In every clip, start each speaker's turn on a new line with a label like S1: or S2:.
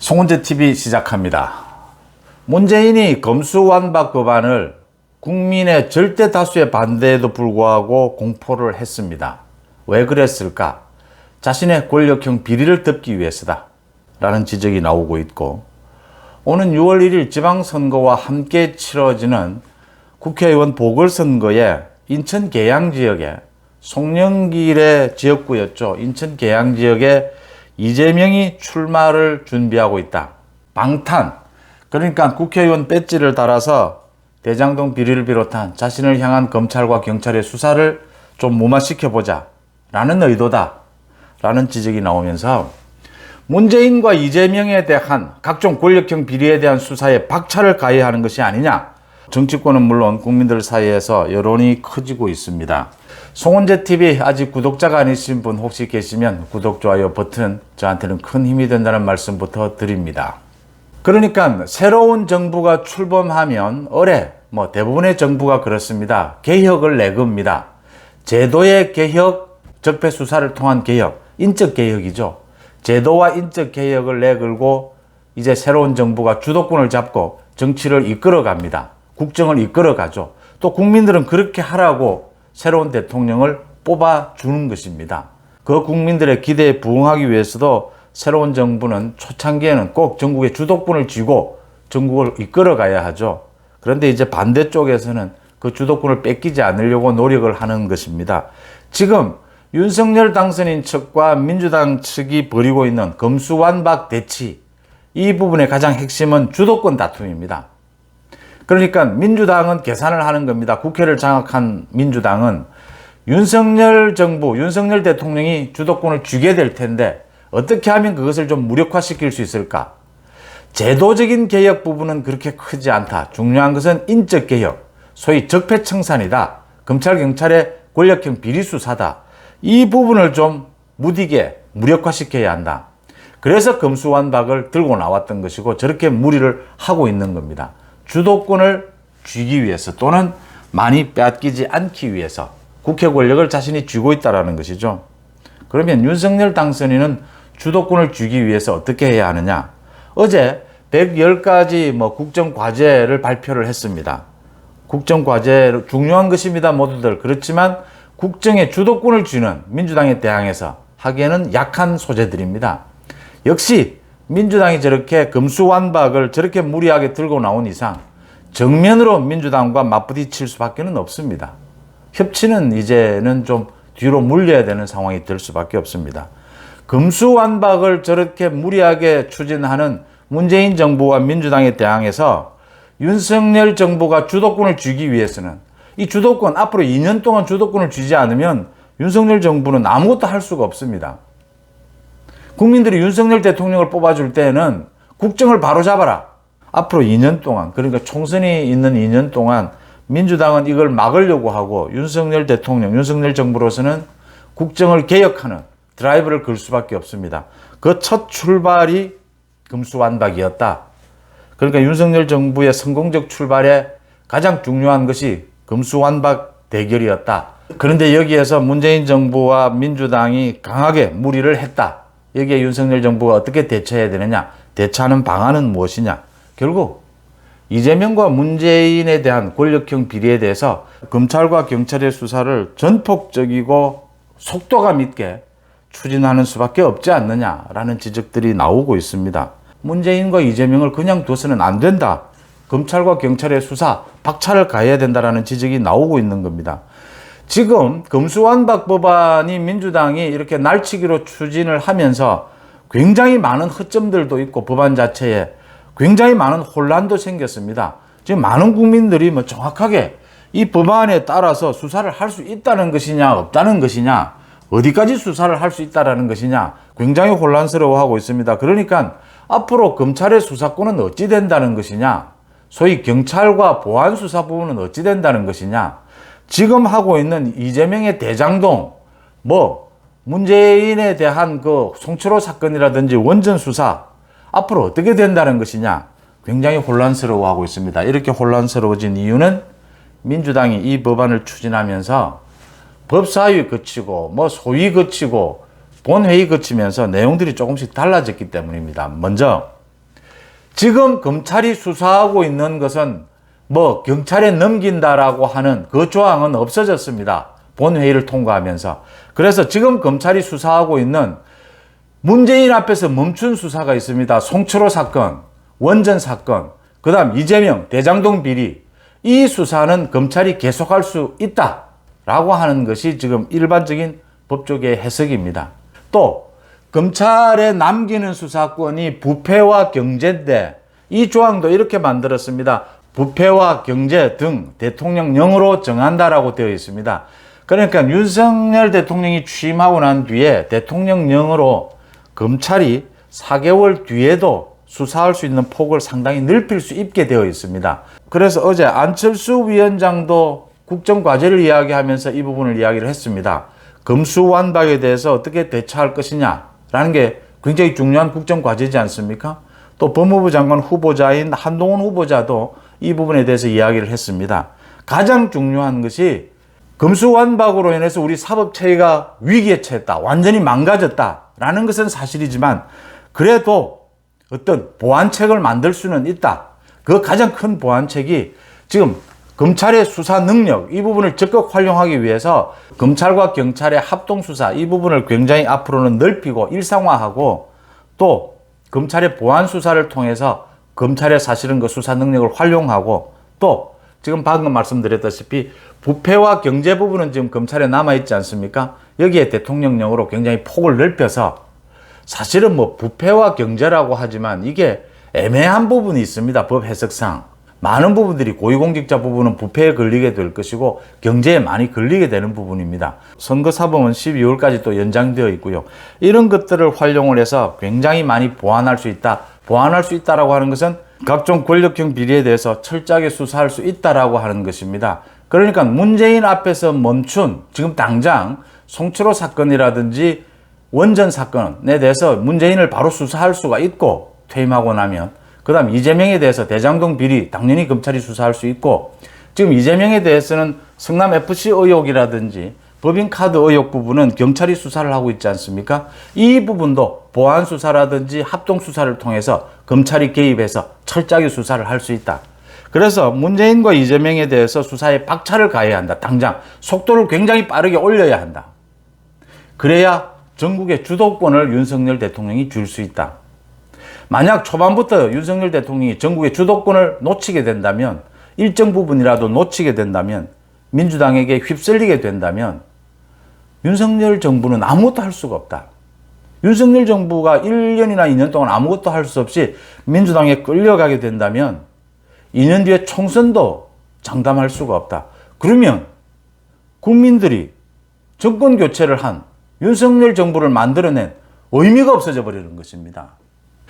S1: 송은재 TV 시작합니다. 문재인이 검수완박 법안을 국민의 절대 다수의 반대에도 불구하고 공포를 했습니다. 왜 그랬을까? 자신의 권력형 비리를 덮기 위해서다 라는 지적이 나오고 있고, 오는 6월 1일 지방선거와 함께 치러지는 국회의원 보궐선거에 인천 계양지역에 송영길의 지역구였죠. 인천 계양지역에 이재명이 출마를 준비하고 있다. 방탄, 그러니까 국회의원 배지를 달아서 대장동 비리를 비롯한 자신을 향한 검찰과 경찰의 수사를 좀 무마시켜보자 라는 의도다 라는 지적이 나오면서 문재인과 이재명에 대한 각종 권력형 비리에 대한 수사에 박차를 가해야 하는 것이 아니냐, 정치권은 물론 국민들 사이에서 여론이 커지고 있습니다. 송은재 TV 아직 구독자가 아니신 분 혹시 계시면 구독, 좋아요 버튼 저한테는 큰 힘이 된다는 말씀부터 드립니다. 그러니까 새로운 정부가 출범하면 올해 대부분의 정부가 그렇습니다. 개혁을 내겁니다. 제도의 개혁, 적폐 수사를 통한 개혁, 인적 개혁이죠. 제도와 인적 개혁을 내걸고 이제 새로운 정부가 주도권을 잡고 정치를 이끌어 갑니다. 국정을 이끌어 가죠. 또 국민들은 그렇게 하라고 새로운 대통령을 뽑아주는 것입니다. 그 국민들의 기대에 부응하기 위해서도 새로운 정부는 초창기에는 꼭 전국의 주도권을 쥐고 전국을 이끌어 가야 하죠. 그런데 이제 반대쪽에서는 그 주도권을 뺏기지 않으려고 노력을 하는 것입니다. 지금 윤석열 당선인 측과 민주당 측이 벌이고 있는 검수완박 대치, 이 부분의 가장 핵심은 주도권 다툼입니다. 그러니까 민주당은 계산을 하는 겁니다. 국회를 장악한 민주당은 윤석열 정부, 윤석열 대통령이 주도권을 쥐게 될 텐데 어떻게 하면 그것을 좀 무력화시킬 수 있을까? 제도적인 개혁 부분은 그렇게 크지 않다. 중요한 것은 인적 개혁, 소위 적폐청산이다. 검찰, 경찰의 권력형 비리 수사다. 이 부분을 좀 무디게 무력화시켜야 한다. 그래서 검수완박을 들고 나왔던 것이고 저렇게 무리를 하고 있는 겁니다. 주도권을 쥐기 위해서 또는 많이 빼앗기지 않기 위해서 국회 권력을 자신이 쥐고 있다는 것이죠. 그러면 윤석열 당선인은 주도권을 쥐기 위해서 어떻게 해야 하느냐? 어제 110가지 국정과제를 발표를 했습니다. 국정과제 중요한 것입니다, 모두들. 그렇지만 국정의 주도권을 쥐는 민주당에 대항해서 하기에는 약한 소재들입니다. 역시 민주당이 저렇게 검수완박을 저렇게 무리하게 들고 나온 이상 정면으로 민주당과 맞부딪힐 수밖에 없습니다. 협치는 이제는 좀 뒤로 물려야 되는 상황이 될 수밖에 없습니다. 검수완박을 저렇게 무리하게 추진하는 문재인 정부와 민주당에 대항해서 윤석열 정부가 주도권을 쥐기 위해서는 이 주도권, 앞으로 2년 동안 주도권을 쥐지 않으면 윤석열 정부는 아무것도 할 수가 없습니다. 국민들이 윤석열 대통령을 뽑아줄 때는 국정을 바로잡아라. 앞으로 2년 동안, 그러니까 총선이 있는 2년 동안 민주당은 이걸 막으려고 하고 윤석열 대통령, 윤석열 정부로서는 국정을 개혁하는 드라이브를 걸 수밖에 없습니다. 그 첫 출발이 검수완박이었다. 그러니까 윤석열 정부의 성공적 출발에 가장 중요한 것이 검수완박 대결이었다. 그런데 여기에서 문재인 정부와 민주당이 강하게 무리를 했다. 여기에 윤석열 정부가 어떻게 대처해야 되느냐? 대처하는 방안은 무엇이냐? 결국 이재명과 문재인에 대한 권력형 비리에 대해서 검찰과 경찰의 수사를 전폭적이고 속도감 있게 추진하는 수밖에 없지 않느냐라는 지적들이 나오고 있습니다. 문재인과 이재명을 그냥 둬서는 안 된다. 검찰과 경찰의 수사 박차를 가해야 된다라는 지적이 나오고 있는 겁니다. 지금 검수완박 법안이 민주당이 이렇게 날치기로 추진을 하면서 굉장히 많은 허점들도 있고 법안 자체에 굉장히 많은 혼란도 생겼습니다. 지금 많은 국민들이 정확하게 이 법안에 따라서 수사를 할 수 있다는 것이냐 없다는 것이냐, 어디까지 수사를 할 수 있다는 것이냐 굉장히 혼란스러워하고 있습니다. 그러니까 앞으로 검찰의 수사권은 어찌 된다는 것이냐, 소위 경찰과 보안 수사 부분은 어찌 된다는 것이냐, 지금 하고 있는 이재명의 대장동, 문재인에 대한 그 송철호 사건이라든지 원전 수사 앞으로 어떻게 된다는 것이냐 굉장히 혼란스러워하고 있습니다. 이렇게 혼란스러워진 이유는 민주당이 이 법안을 추진하면서 법사위 거치고 소위 거치고 본회의 거치면서 내용들이 조금씩 달라졌기 때문입니다. 먼저 지금 검찰이 수사하고 있는 것은 뭐 경찰에 넘긴다라고 하는 그 조항은 없어졌습니다. 본회의를 통과하면서. 그래서 지금 검찰이 수사하고 있는 문재인 앞에서 멈춘 수사가 있습니다. 송철호 사건, 원전 사건, 그 다음 이재명, 대장동 비리. 이 수사는 검찰이 계속할 수 있다라고 하는 것이 지금 일반적인 법조계의 해석입니다. 또 검찰에 남기는 수사권이 부패와 경제인데 이 조항도 이렇게 만들었습니다. 부패와 경제 등 대통령령으로 정한다라고 되어 있습니다. 그러니까 윤석열 대통령이 취임하고 난 뒤에 대통령령으로 검찰이 4개월 뒤에도 수사할 수 있는 폭을 상당히 넓힐 수 있게 되어 있습니다. 그래서 어제 안철수 위원장도 국정과제를 이야기하면서 이 부분을 이야기를 했습니다. 검수완박에 대해서 어떻게 대처할 것이냐라는 게 굉장히 중요한 국정과제지 않습니까? 또 법무부 장관 후보자인 한동훈 후보자도 이 부분에 대해서 이야기를 했습니다. 가장 중요한 것이 검수완박으로 인해서 우리 사법체계가 위기에 처했다, 완전히 망가졌다라는 것은 사실이지만 그래도 어떤 보완책을 만들 수는 있다. 그 가장 큰 보완책이 지금 검찰의 수사 능력, 이 부분을 적극 활용하기 위해서 검찰과 경찰의 합동수사, 이 부분을 굉장히 앞으로는 넓히고 일상화하고 또 검찰의 보완수사를 통해서 검찰의 사실은 그 수사 능력을 활용하고 또 지금 방금 말씀드렸다시피 부패와 경제 부분은 지금 검찰에 남아있지 않습니까? 여기에 대통령령으로 굉장히 폭을 넓혀서 사실은 뭐 부패와 경제라고 하지만 이게 애매한 부분이 있습니다. 법 해석상. 많은 부분들이 고위공직자 부분은 부패에 걸리게 될 것이고 경제에 많이 걸리게 되는 부분입니다. 선거사범은 12월까지 또 연장되어 있고요. 이런 것들을 활용을 해서 굉장히 많이 보완할 수 있다. 보완할 수 있다라고 하는 것은 각종 권력형 비리에 대해서 철저하게 수사할 수 있다라고 하는 것입니다. 그러니까 문재인 앞에서 멈춘 지금 당장 송철호 사건이라든지 원전 사건에 대해서 문재인을 바로 수사할 수가 있고 퇴임하고 나면 그 다음 이재명에 대해서 대장동 비리 당연히 검찰이 수사할 수 있고 지금 이재명에 대해서는 성남FC 의혹이라든지 법인카드 의혹 부분은 경찰이 수사를 하고 있지 않습니까? 이 부분도 보안수사라든지 합동수사를 통해서 검찰이 개입해서 철저하게 수사를 할 수 있다. 그래서 문재인과 이재명에 대해서 수사에 박차를 가해야 한다. 당장 속도를 굉장히 빠르게 올려야 한다. 그래야 전국의 주도권을 윤석열 대통령이 줄 수 있다. 만약 초반부터 윤석열 대통령이 전국의 주도권을 놓치게 된다면 일정 부분이라도 놓치게 된다면 민주당에게 휩쓸리게 된다면 윤석열 정부는 아무것도 할 수가 없다. 윤석열 정부가 1년이나 2년 동안 아무것도 할 수 없이 민주당에 끌려가게 된다면 2년 뒤에 총선도 장담할 수가 없다. 그러면 국민들이 정권 교체를 한 윤석열 정부를 만들어낸 의미가 없어져 버리는 것입니다.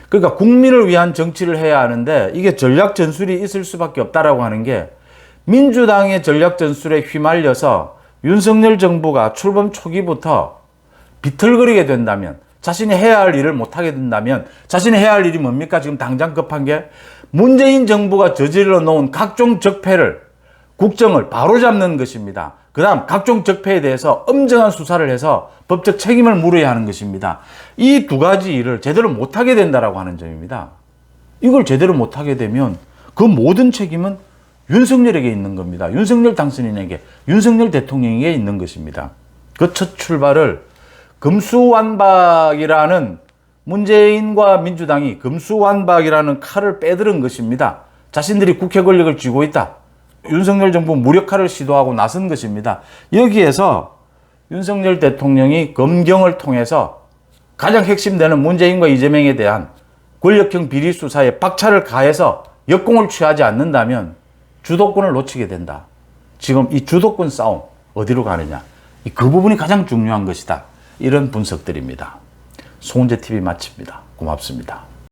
S1: 그러니까 국민을 위한 정치를 해야 하는데 이게 전략 전술이 있을 수밖에 없다라고 하는 게 민주당의 전략 전술에 휘말려서 윤석열 정부가 출범 초기부터 비틀거리게 된다면 자신이 해야 할 일을 못하게 된다면 자신이 해야 할 일이 뭡니까? 지금 당장 급한 게 문재인 정부가 저질러 놓은 각종 적폐를 국정을 바로잡는 것입니다. 그 다음 각종 적폐에 대해서 엄정한 수사를 해서 법적 책임을 물어야 하는 것입니다. 이 두 가지 일을 제대로 못하게 된다라고 하는 점입니다. 이걸 제대로 못하게 되면 그 모든 책임은 윤석열에게 있는 겁니다. 윤석열 당선인에게, 윤석열 대통령에게 있는 것입니다. 그 첫 출발을 검수완박이라는 문재인과 민주당이 검수완박이라는 칼을 빼들은 것입니다. 자신들이 국회 권력을 쥐고 있다. 윤석열 정부 무력화를 시도하고 나선 것입니다. 여기에서 윤석열 대통령이 검경을 통해서 가장 핵심되는 문재인과 이재명에 대한 권력형 비리 수사에 박차를 가해서 역공을 취하지 않는다면 주도권을 놓치게 된다. 지금 이 주도권 싸움 어디로 가느냐. 그 부분이 가장 중요한 것이다. 이런 분석들입니다. 송은재TV 마칩니다. 고맙습니다.